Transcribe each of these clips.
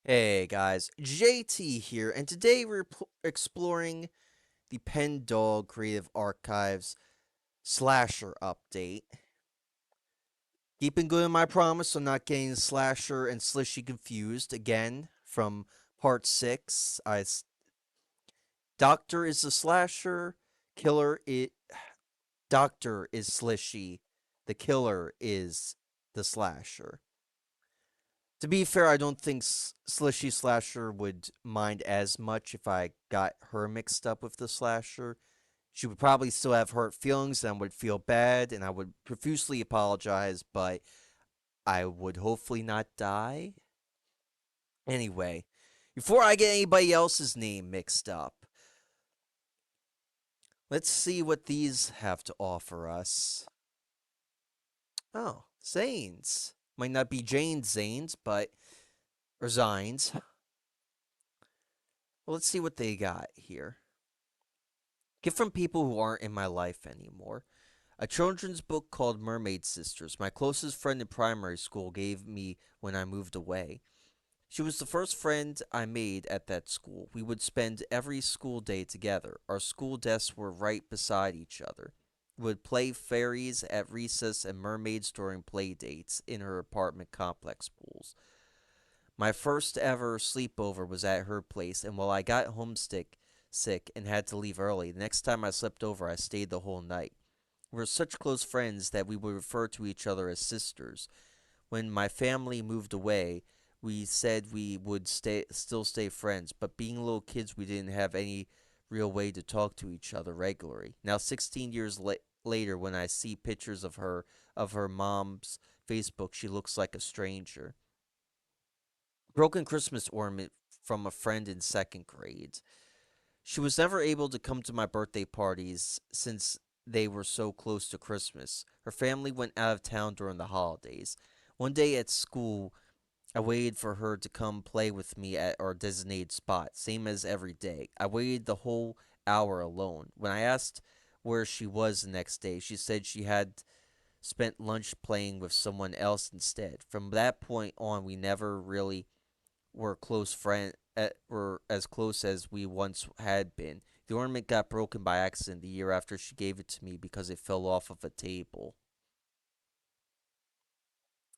Hey guys, JT here, and today we're exploring the Pendog Creative Archives slasher update. Keeping good on my promise on not getting slasher and slishy confused again from part 6. Doctor is the slasher, killer it Doctor is slishy, the killer is the slasher. To be fair, I don't think Slishy Slasher would mind as much if I got her mixed up with the Slasher. She would probably still have hurt feelings and would feel bad, and I would profusely apologize, but I would hopefully not die. Anyway, before I get anybody else's name mixed up, let's see what these have to offer us. Oh, Zanes. Might not be Jane Zanes, but. Or Zines. Well, let's see what they got here. Get from people who aren't in my life anymore. A children's book called Mermaid Sisters, my closest friend in primary school gave me when I moved away. She was the first friend I made at that school. We would spend every school day together. Our school desks were right beside each other. We would play fairies at recess and mermaids during play dates in her apartment complex pools. My first ever sleepover was at her place, and while I got homesick sick and had to leave early, the next time I slept over I stayed the whole night. We were such close friends that we would refer to each other as sisters. When my family moved away, we said we would still stay friends, but being little kids, we didn't have any real way to talk to each other regularly. Now, 16 years later, when I see pictures of her mom's Facebook, she looks like a stranger. Broken Christmas ornament from a friend in second grade. She was never able to come to my birthday parties since they were so close to Christmas. Her family went out of town during the holidays. One day at school, I waited for her to come play with me at our designated spot, same as every day. I waited the whole hour alone. When I asked where she was the next day, she said she had spent lunch playing with someone else instead. From that point on, we never really were close friend were as close as we once had been. The ornament got broken by accident the year after she gave it to me because it fell off of a table.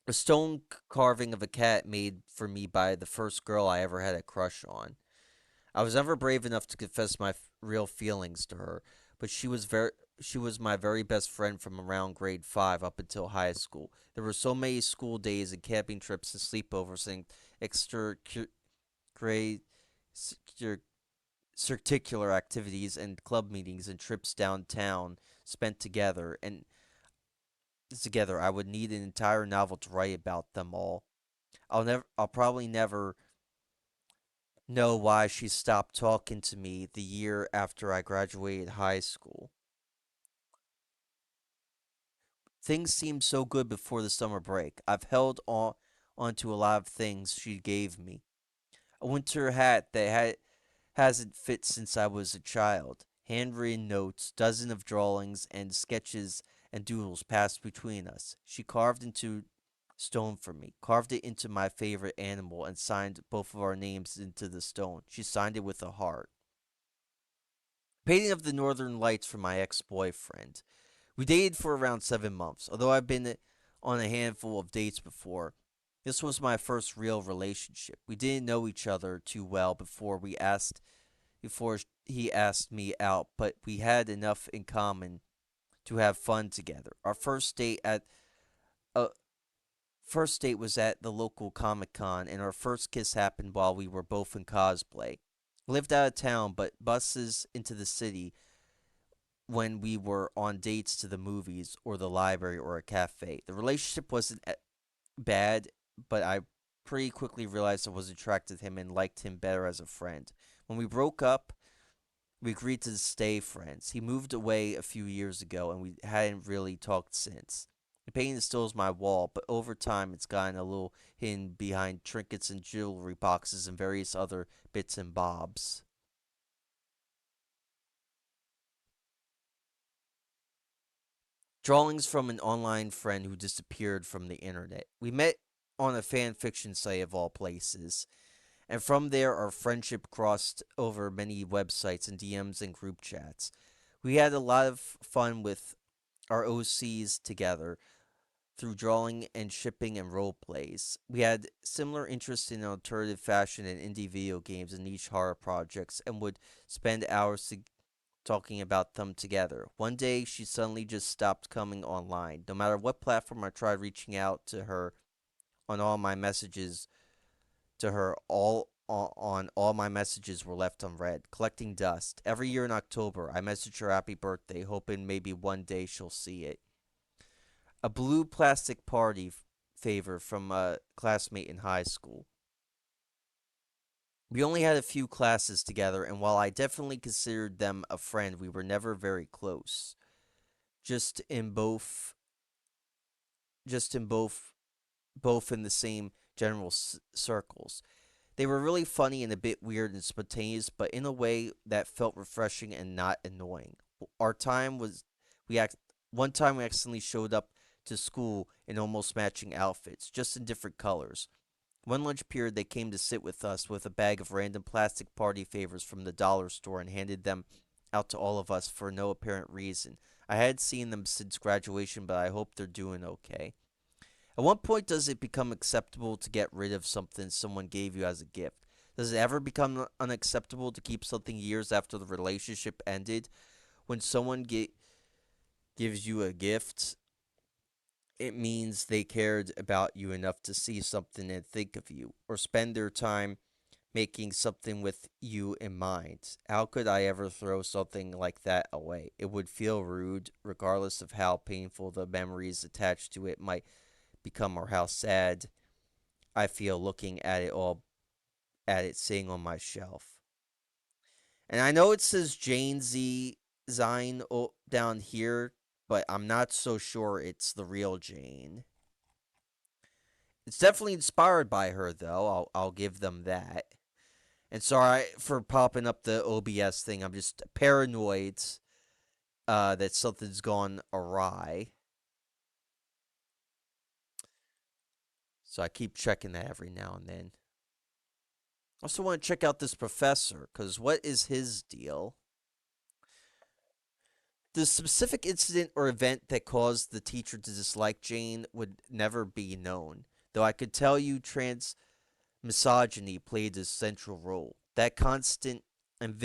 A stone carving of a cat made for me by the first girl I ever had a crush on. I was never brave enough to confess my real feelings to her, but she was my very best friend from around grade 5 up until high school. There were so many school days and camping trips and sleepovers and extra grade circular activities and club meetings and trips downtown spent together. I would need an entire novel to write about them all. I'll probably never know why she stopped talking to me the year after I graduated high school. Things seemed so good before the summer break. I've held onto a lot of things she gave me. A winter hat that hasn't fit since I was a child. Handwritten notes, dozens of drawings and sketches and doodles passed between us. She carved into stone for me, carved it into my favorite animal, and signed both of our names into the stone. She signed it with a heart. Painting of the northern lights for my ex-boyfriend. We dated for around 7 months. Although I've been on a handful of dates before, this was my first real relationship. We didn't know each other too well before he asked me out, but we had enough in common to have fun together. Our uh, first date was at the local Comic Con, and our first kiss happened while we were both in cosplay. Lived out of town, but buses into the city when we were on dates to the movies or the library or a cafe. The relationship wasn't bad, but I pretty quickly realized I was attracted to him and liked him better as a friend. When we broke up, we agreed to stay friends. He moved away a few years ago, and we hadn't really talked since. The painting still is my wall, but over time it's gotten a little hidden behind trinkets and jewelry boxes and various other bits and bobs. Drawings from an online friend who disappeared from the internet. We met on a fan fiction site of all places. And from there, our friendship crossed over many websites and DMs and group chats. We had a lot of fun with our OCs together through drawing and shipping and role plays. We had similar interests in alternative fashion and indie video games and niche horror projects and would spend hours talking about them together. One day, she suddenly just stopped coming online. No matter what platform I tried reaching out to her on all my messages to her, all my messages were left unread, collecting dust. Every year in October, I message her happy birthday, hoping maybe one day she'll see it. A blue plastic party favor from a classmate in high school. We only had a few classes together, and while I definitely considered them a friend, we were never very close. Just in both, just in both in the same general circles. They were really funny and a bit weird and spontaneous, but in a way that felt refreshing and not annoying. Our time was we act One time we accidentally showed up to school in almost matching outfits, just in different colors. One lunch period, they came to sit with us with a bag of random plastic party favors from the dollar store and handed them out to all of us for no apparent reason. I had seen them since graduation, but I hope they're doing okay. At what point does it become acceptable to get rid of something someone gave you as a gift? Does it ever become unacceptable to keep something years after the relationship ended? When someone gives you a gift, it means they cared about you enough to see something and think of you, or spend their time making something with you in mind. How could I ever throw something like that away? It would feel rude, regardless of how painful the memories attached to it might become or how sad I feel looking at it sitting on my shelf. And I know it says Jane Z Zine down here, but I'm not so sure it's the real Jane. It's definitely inspired by her, though. I'll give them that. And sorry for popping up the OBS thing. I'm just paranoid that something's gone awry. So I keep checking that every now and then. I also want to check out this professor, because what is his deal? The specific incident or event that caused the teacher to dislike Jane would never be known, though I could tell you trans misogyny played a central role. That constant and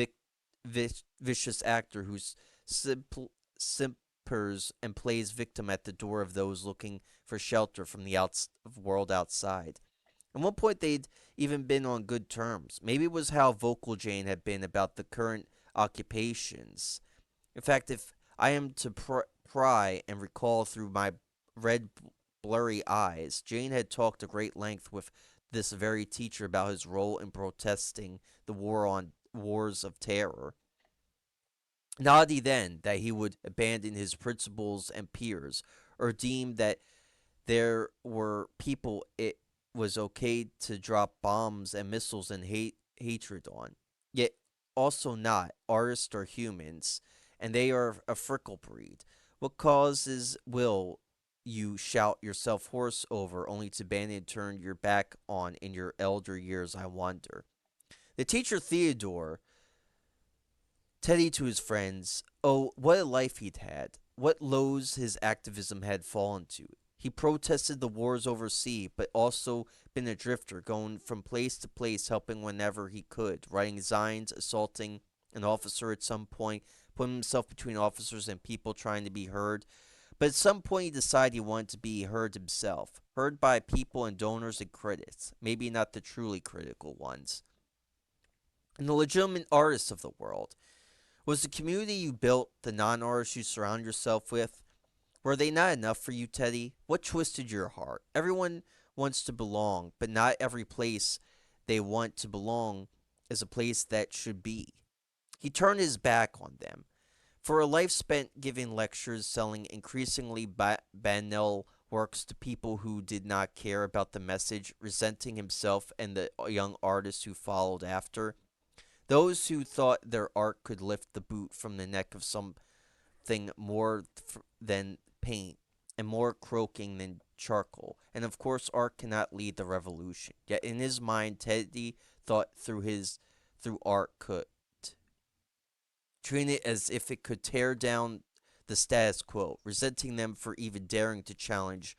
vicious actor who simpers and plays victim at the door of those looking for shelter from the world outside. At one point, they'd even been on good terms. Maybe it was how vocal Jane had been about the current occupations. In fact, if I am to pry and recall through my red, blurry eyes, Jane had talked at great length with this very teacher about his role in protesting the wars of terror. Naughty then that he would abandon his principles and peers, or deem that there were people it was okay to drop bombs and missiles and hatred on. Yet also not. Artists are humans, and they are a fickle breed. What causes will you shout yourself hoarse over, only to abandon and turn your back on in your elder years, I wonder? The teacher Theodore, Teddy to his friends, oh, what a life he'd had. What lows his activism had fallen to. He protested the wars overseas, but also been a drifter, going from place to place, helping whenever he could, writing zines, assaulting an officer at some point, putting himself between officers and people trying to be heard. But at some point, he decided he wanted to be heard himself, heard by people and donors and critics, maybe not the truly critical ones, and the legitimate artists of the world. Was the community you built, the non artists you surround yourself with, were they not enough for you, Teddy? What twisted your heart? Everyone wants to belong, but not every place they want to belong is a place that should be. He turned his back on them. For a life spent giving lectures, selling increasingly banal works to people who did not care about the message, resenting himself and the young artists who followed after, those who thought their art could lift the boot from the neck of something more than paint and more croaking than charcoal. And of course, art cannot lead the revolution. Yet in his mind, Teddy thought through art could, treating it as if it could tear down the status quo, resenting them for even daring to challenge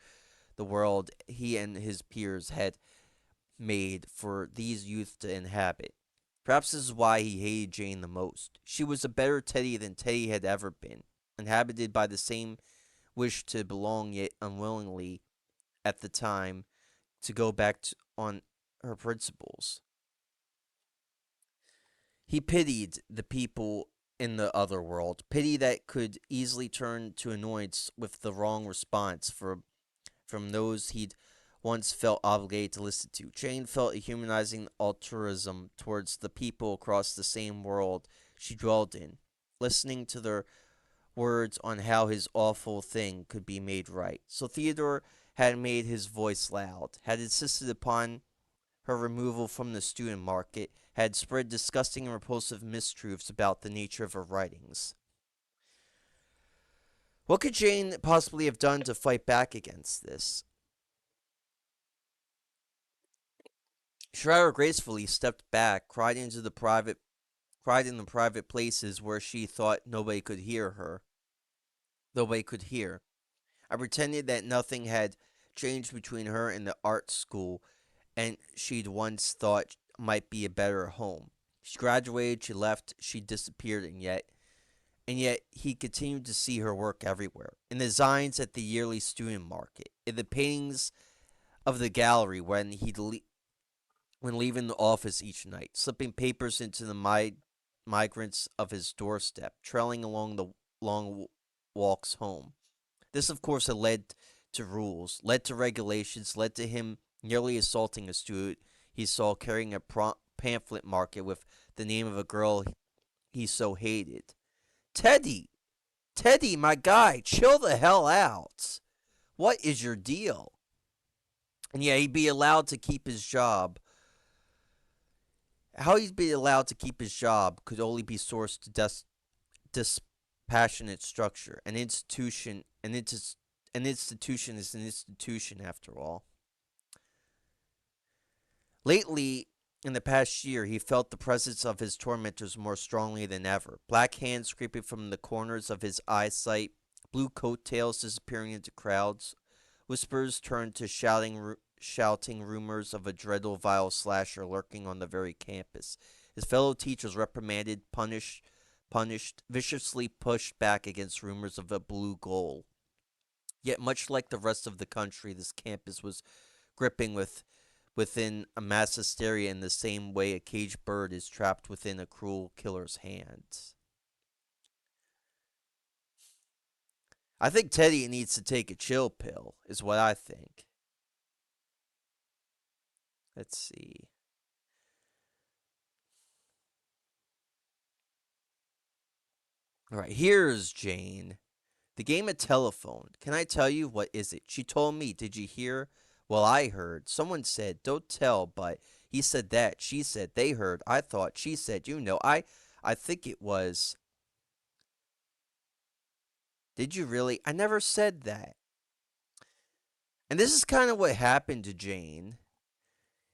the world he and his peers had made for these youth to inhabit. Perhaps this is why he hated Jane the most. She was a better Teddy than Teddy had ever been, inhabited by the same wish to belong, yet unwillingly at the time to go back on her principles. He pitied the people in the other world, pity that could easily turn to annoyance with the wrong response from those he'd once felt obligated to listen to. Jane felt a humanizing altruism towards the people across the same world she dwelled in, listening to their words on how his awful thing could be made right. So Theodore had made his voice loud, had insisted upon her removal from the student market, had spread disgusting and repulsive mistruths about the nature of her writings. What could Jane possibly have done to fight back against this? Schreier gracefully stepped back, cried in the private places where she thought nobody could hear her. Nobody could hear. I pretended that nothing had changed between her and the art school and she'd once thought might be a better home. She graduated, she left, she disappeared, and yet he continued to see her work everywhere. In the designs at the yearly student market, in the paintings of the gallery when leaving the office each night, slipping papers into the migrants of his doorstep, trailing along the long walks home. This, of course, had led to rules, led to regulations, led to him nearly assaulting a student he saw carrying a pamphlet market with the name of a girl he so hated. Teddy! Teddy, my guy, chill the hell out. What is your deal? And yeah, he'd be allowed to keep his job. How he'd be allowed to keep his job could only be sourced to dispassionate structure. An institution is an institution after all. Lately, in the past year, he felt the presence of his tormentors more strongly than ever. Black hands creeping from the corners of his eyesight, blue coattails disappearing into crowds, whispers turned to shouting rumors of a dreadful vile slasher lurking on the very campus. His fellow teachers reprimanded, punished, viciously pushed back against rumors of a blue goal. Yet, much like the rest of the country, this campus was gripping within a mass hysteria in the same way a caged bird is trapped within a cruel killer's hands. I think Teddy needs to take a chill pill, is what I think. Let's see. All right, here's Jane. The game of telephone. Can I tell you what is it? She told me. Did you hear? Well, I heard. Someone said, "Don't tell," but he said that. She said they heard. I thought she said, I think it was. Did you really? I never said that. And this is kind of what happened to Jane.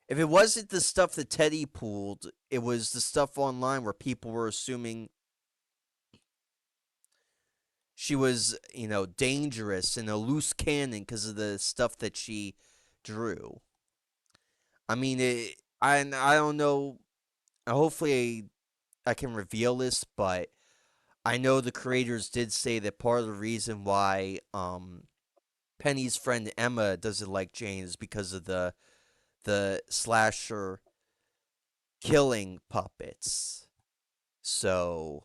If it wasn't the stuff that Teddy pulled, it was the stuff online where people were assuming she was, dangerous and a loose cannon because of the stuff that she drew. I mean, I don't know. Hopefully, I can reveal this, but I know the creators did say that part of the reason why Penny's friend Emma doesn't like Jane is because of the slasher killing puppets. So,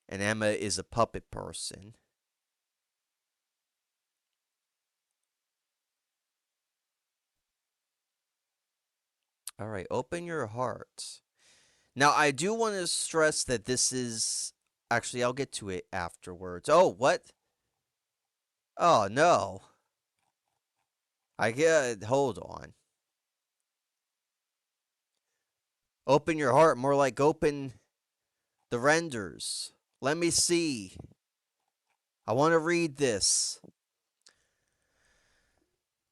and Emma is a puppet person. All right, open your heart. Now, I do want to stress that this is. Actually, I'll get to it afterwards. Oh, what? Oh, no. I get. Hold on. Open your heart, more like open the renders. Let me see. I want to read this.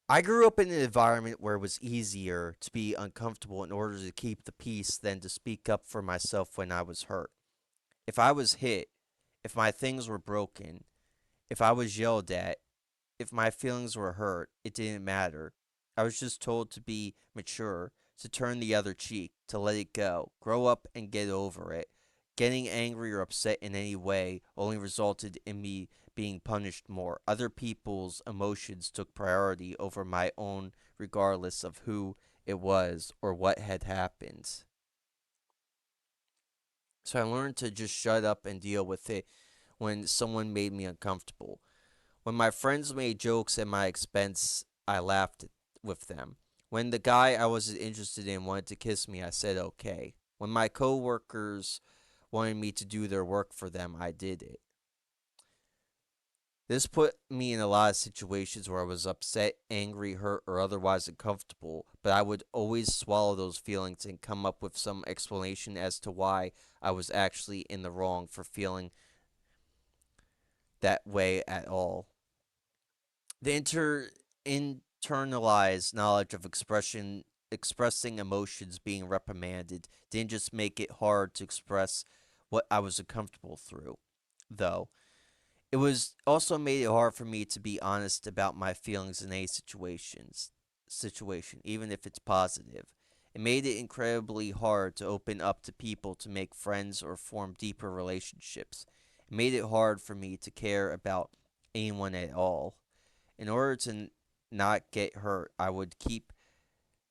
I grew up in an environment where it was easier to be uncomfortable in order to keep the peace than to speak up for myself when I was hurt. If I was hit, if my things were broken, if I was yelled at, if my feelings were hurt, it didn't matter. I was just told to be mature, to turn the other cheek, to let it go, grow up and get over it. Getting angry or upset in any way only resulted in me being punished more. Other people's emotions took priority over my own, regardless of who it was or what had happened. So I learned to just shut up and deal with it when someone made me uncomfortable. When my friends made jokes at my expense, I laughed with them. When the guy I wasn't interested in wanted to kiss me, I said okay. When my coworkers wanted me to do their work for them, I did it. This put me in a lot of situations where I was upset, angry, hurt, or otherwise uncomfortable, but I would always swallow those feelings and come up with some explanation as to why I was actually in the wrong for feeling that way at all. The internalized knowledge of expressing emotions being reprimanded didn't just make it hard to express what I was uncomfortable through, though. It was also made it hard for me to be honest about my feelings in any situation, even if it's positive. It made it incredibly hard to open up to people to make friends or form deeper relationships. It made it hard for me to care about anyone at all. In order to not get hurt, I would keep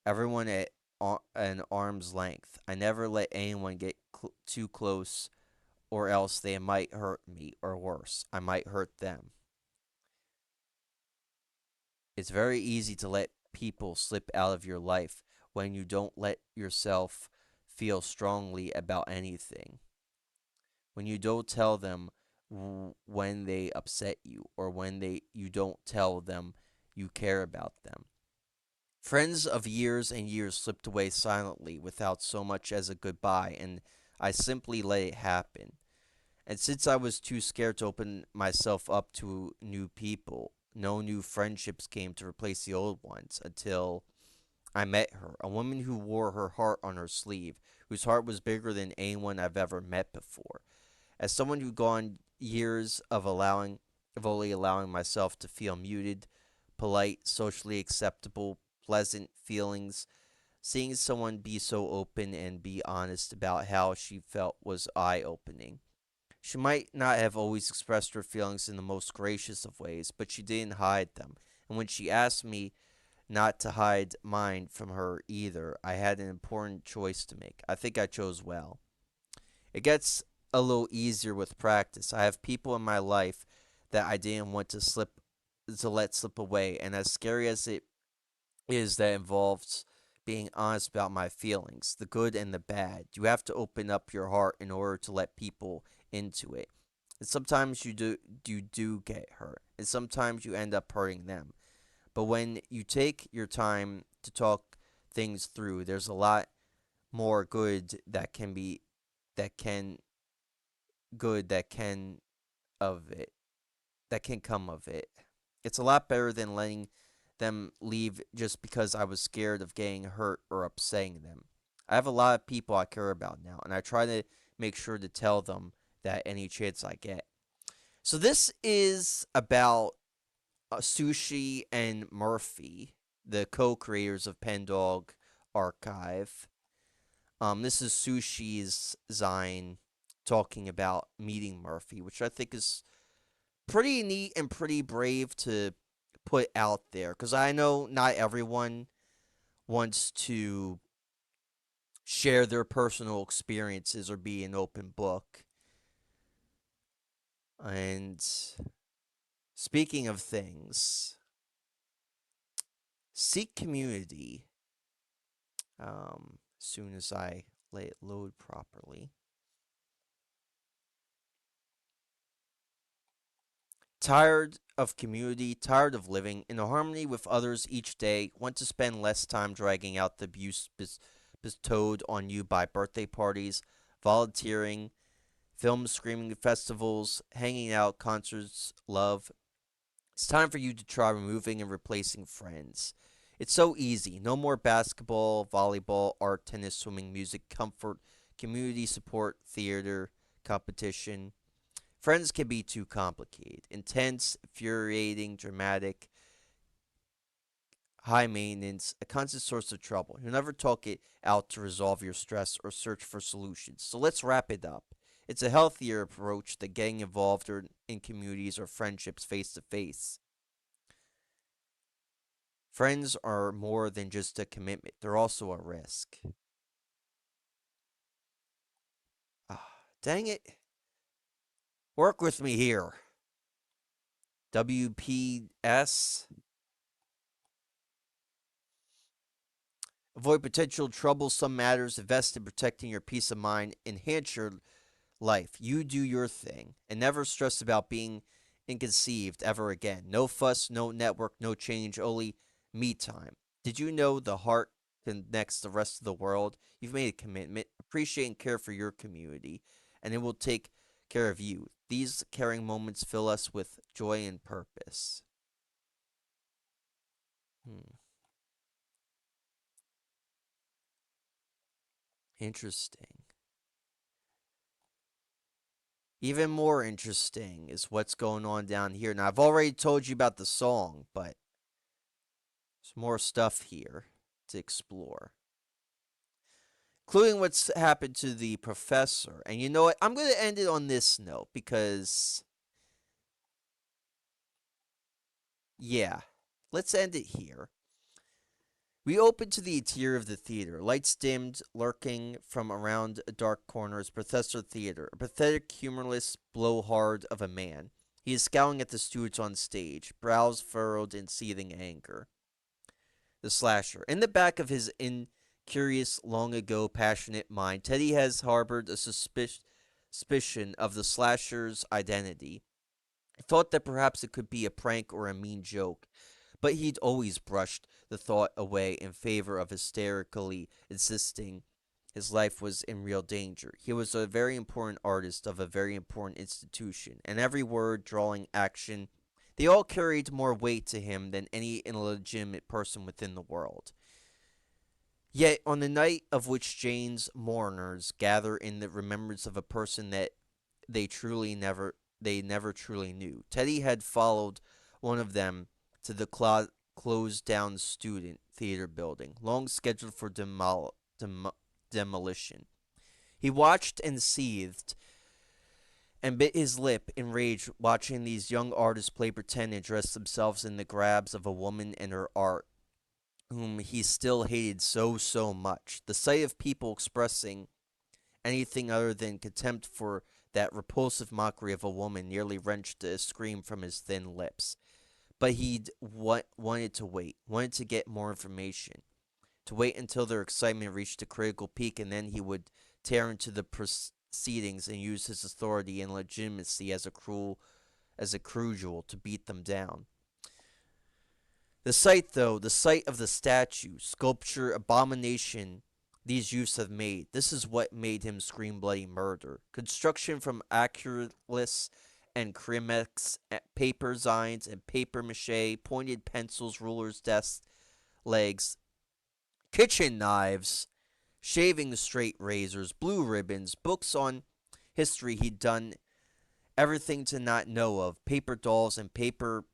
everyone at an arm's length. I never let anyone get too close, or else they might hurt me, or worse, I might hurt them. It's very easy to let people slip out of your life when you don't let yourself feel strongly about anything. When you don't tell them when they upset you, or when you don't tell them you care about them. Friends of years and years slipped away silently without so much as a goodbye, and I simply let it happen. And since I was too scared to open myself up to new people, no new friendships came to replace the old ones until I met her, a woman who wore her heart on her sleeve, whose heart was bigger than anyone I've ever met before. As someone who'd gone years of only allowing myself to feel muted, polite, socially acceptable, pleasant feelings, seeing someone be so open and be honest about how she felt was eye opening. She might not have always expressed her feelings in the most gracious of ways, but she didn't hide them. And when she asked me not to hide mine from her either, I had an important choice to make. I think I chose well. It gets a little easier with practice. I have people in my life that I didn't want to let slip away, and as scary as it is, that involves being honest about my feelings, the good and the bad. You have to open up your heart in order to let people into it. And sometimes you do get hurt, and sometimes you end up hurting them. But when you take your time to talk things through, there's a lot more that can that can of it that can come of it. It's a lot better than letting them leave just because I was scared of getting hurt or upsetting them. I have a lot of people I care about now, and I try to make sure to tell them that any chance I get. So this is about Sushi and Murphy, the co-creators of Pendog Archive. This is Sushi's Zine talking about meeting Murphy, which I think is pretty neat and pretty brave to put out there, because I know not everyone wants to share their personal experiences or be an open book. And speaking of things, seek community. As soon as I let it load properly. Tired of community, tired of living in harmony with others each day, want to spend less time dragging out the abuse bestowed on you by birthday parties, volunteering, film screening festivals, hanging out, concerts, love. It's time for you to try removing and replacing friends. It's so easy. No more basketball, volleyball, art, tennis, swimming, music, comfort, community support, theater, competition. Friends can be too complicated, intense, infuriating, dramatic, high maintenance, a constant source of trouble. You'll never talk it out to resolve your stress or search for solutions. So let's wrap it up. It's a healthier approach than getting involved in communities or friendships face to face. Friends are more than just a commitment, they're also a risk. Ah, dang it. Work with me here. WPS. Avoid potential troublesome matters. Invest in protecting your peace of mind. Enhance your life. You do your thing and never stress about being inconceived ever again. No fuss, no network, no change, only me time. Did you know the heart connects the rest of the world? You've made a commitment. Appreciate and care for your community, and it will take care of you. These caring moments fill us with joy and purpose. Hmm. Interesting. Even more interesting is what's going on down here. Now, I've already told you about the song, but there's more stuff here to explore, including what's happened to the professor. And you know what? I'm going to end it on this note because, yeah, let's end it here. We open to the interior of the theater, lights dimmed, lurking from around dark corners. Professor Theater, a pathetic, humorless blowhard of a man. He is scowling at the students on stage, brows furrowed in seething anger. The slasher. In the back of his incurious, long ago passionate mind, Teddy has harbored a suspicion of the slasher's identity. He thought that perhaps it could be a prank or a mean joke, but he'd always brushed the thought away in favor of hysterically insisting his life was in real danger. He was a very important artist of a very important institution, and every word, drawing, action, they all carried more weight to him than any illegitimate person within the world. Yet, on the night of which Jane's mourners gather in the remembrance of a person that they truly never they never truly knew, Teddy had followed one of them to the closed down student theater building, long scheduled for demolition. He watched and seethed and bit his lip in rage watching these young artists play pretend and dress themselves in the grabs of a woman and her art, whom he still hated so much. The sight of people expressing anything other than contempt for that repulsive mockery of a woman nearly wrenched a scream from his thin lips. But he'd wanted to wait, wanted to get more information, to wait until their excitement reached a critical peak, and then he would tear into the proceedings and use his authority and legitimacy as a cruel to beat them down. The sight, though, the sight of the statue, sculpture, abomination these youths have made, this is what made him scream bloody murder. Construction from accuratless and Crimex paper zines and paper mache, pointed pencils, rulers, desks, legs, kitchen knives, shaving straight razors, blue ribbons, books on history he'd done everything to not know of, paper dolls and paper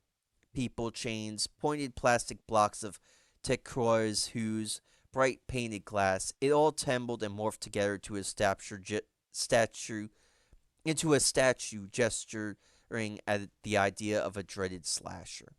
people chains, pointed plastic blocks of turquoise hues, bright painted glass. It all tumbled and morphed together to a statue into a statue gesturing at the idea of a dreaded slasher.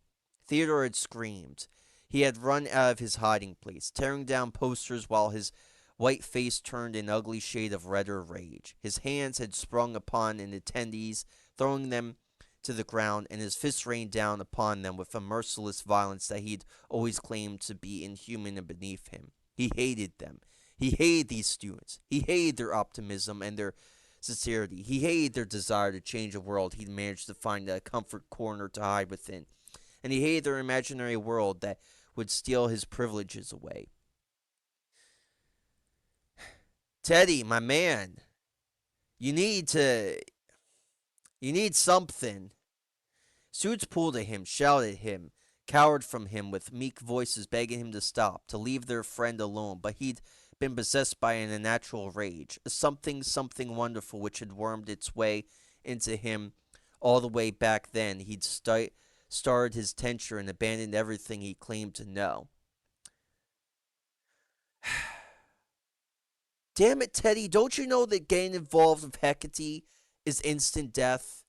Theodore had screamed. He had run out of his hiding place, tearing down posters while his white face turned an ugly shade of redder rage. His hands had sprung upon an attendees, throwing them to the ground, and his fists rained down upon them with a merciless violence that he'd always claimed to be inhuman and beneath him. He hated them. He hated these students. He hated their optimism and their sincerity. He hated their desire to change the world he'd managed to find a comfort corner to hide within. And he hated their imaginary world that would steal his privileges away. Teddy, my man, You need to. You need something. Suits pulled at him, shouted at him, cowered from him with meek voices begging him to stop, to leave their friend alone, but he'd been possessed by an unnatural rage, a something wonderful which had wormed its way into him all the way back then. He'd started his tenure and abandoned everything he claimed to know. Damn it, Teddy, don't you know that getting involved with Hecate is instant death?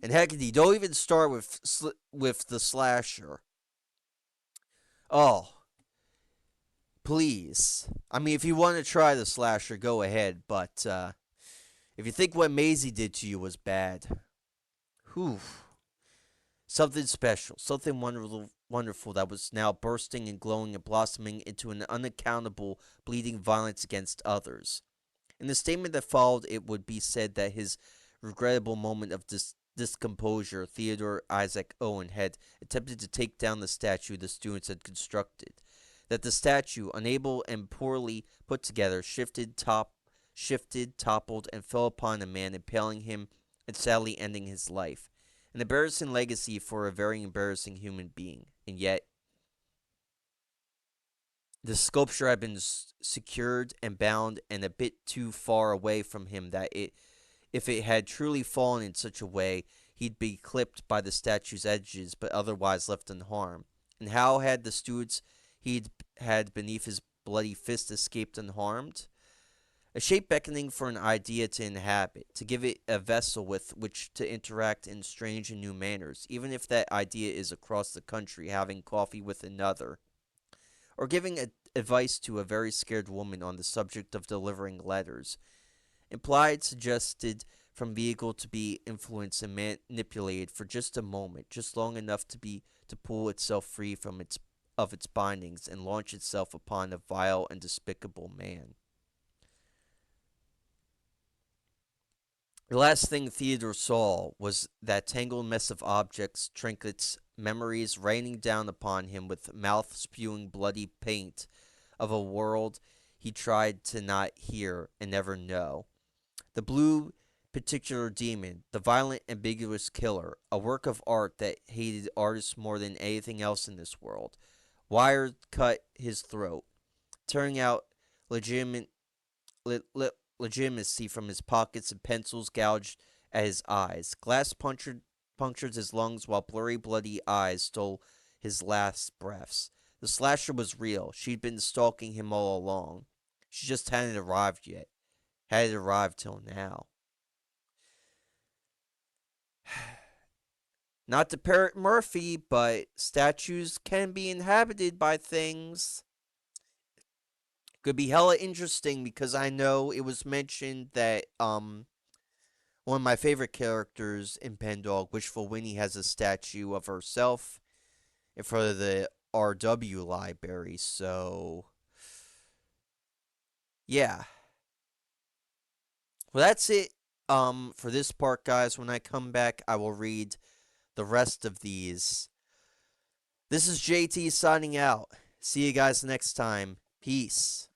And Hecate, don't even start with the slasher. Oh, please. I mean, if you want to try the slasher, go ahead. But if you think what Maisie did to you was bad, whew, something special, something wonderful that was now bursting and glowing and blossoming into an unaccountable, bleeding violence against others. In the statement that followed, it would be said that his regrettable moment of discomposure, Theodore Isaac Owen had attempted to take down the statue the students had constructed. That the statue, unable and poorly put together, shifted, toppled, and fell upon a man, impaling him and sadly ending his life. An embarrassing legacy for a very embarrassing human being. And yet, the sculpture had been secured and bound and a bit too far away from him that if it had truly fallen in such a way, he'd be clipped by the statue's edges but otherwise left unharmed. And how had the students he'd had beneath his bloody fist escaped unharmed? A shape beckoning for an idea to inhabit, to give it a vessel with which to interact in strange and new manners, even if that idea is across the country having coffee with another, or giving advice to a very scared woman on the subject of delivering letters. Implied, suggested from vehicle to be influenced and manipulated for just a moment, just long enough to pull itself free from its bindings and launch itself upon a vile and despicable man. The last thing Theodore saw was that tangled mess of objects, trinkets, memories raining down upon him with mouth spewing bloody paint of a world he tried to not hear and never know. The blue particular demon, the violent ambiguous killer, a work of art that hated artists more than anything else in this world, wired cut his throat, tearing out legitimate legitimacy from his pockets and pencils gouged at his eyes. Glass punctured his lungs while blurry, bloody eyes stole his last breaths. The slasher was real. She'd been stalking him all along. She just hadn't arrived yet. Hadn't arrived till now. Not to parrot Murphy, but statues can be inhabited by things. Could be hella interesting because I know it was mentioned that one of my favorite characters in Pendog, Wishful Winnie, has a statue of herself in front of the RW library. So yeah. Well, that's it for this part, guys. When I come back, I will read the rest of these. This is JT signing out. See you guys next time. Peace.